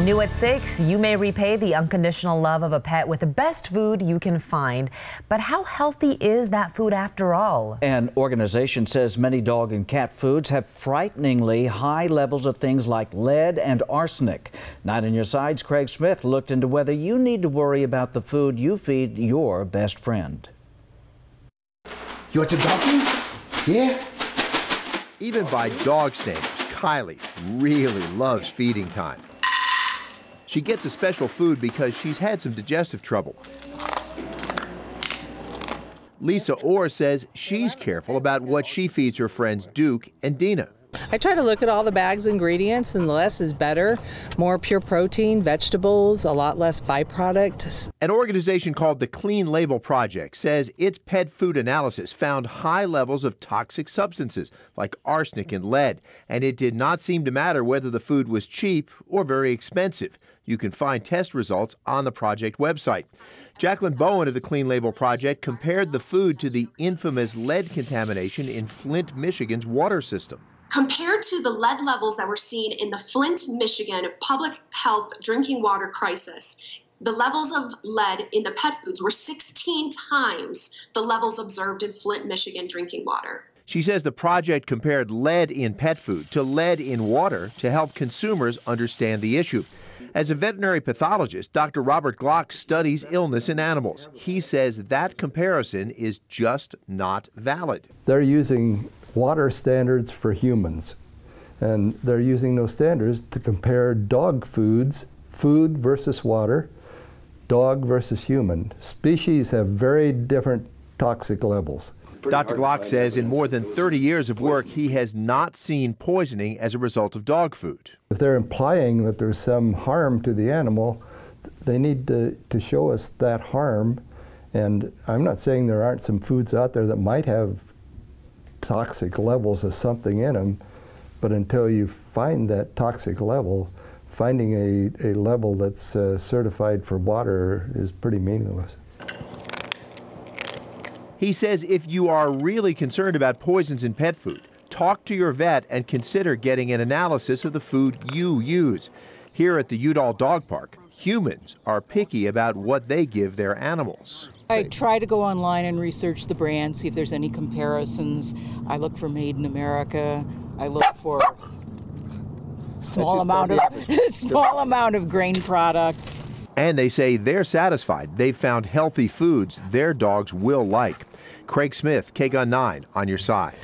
New at 6, you may repay the unconditional love of a pet with the best food you can find. But how healthy is that food after all? An organization says many dog and cat foods have frighteningly high levels of things like lead and arsenic. 9 on Your Side's Craig Smith looked into whether you need to worry about the food you feed your best friend. You want some dog food? Yeah? Even by dog standards, Kylie really loves feeding time. She gets a special food because she's had some digestive trouble. Lisa Orr says she's careful about what she feeds her friends Duke and Dina. I try to look at all the bag's ingredients, and less is better. More pure protein, vegetables, a lot less byproduct. An organization called the Clean Label Project says its pet food analysis found high levels of toxic substances like arsenic and lead, and it did not seem to matter whether the food was cheap or very expensive. You can find test results on the project website. Jacqueline Bowen of the Clean Label Project compared the food to the infamous lead contamination in Flint, Michigan's water system. Compared to the lead levels that were seen in the Flint, Michigan public health drinking water crisis, the levels of lead in the pet foods were 16 times the levels observed in Flint, Michigan drinking water. She says the project compared lead in pet food to lead in water to help consumers understand the issue. As a veterinary pathologist, Dr. Robert Glock studies illness in animals. He says that comparison is just not valid. They're using water standards for humans, and they're using those standards to compare dog foods, food versus water, dog versus human. Species have very different toxic levels. Dr. Glock says in more than 30 years of work, he has not seen poisoning as a result of dog food. If they're implying that there's some harm to the animal, they need to show us that harm. And I'm not saying there aren't some foods out there that might have toxic levels of something in them, but until you find that toxic level, finding a level that's certified for water is pretty meaningless. He says if you are really concerned about poisons in pet food, talk to your vet and consider getting an analysis of the food you use. Here at the Udall Dog Park, humans are picky about what they give their animals. I try to go online and research the brand, see if there's any comparisons. I look for Made in America. I look for small amount of grain products. And they say they're satisfied. They've found healthy foods their dogs will like. Craig Smith, KGUN 9 on Your Side.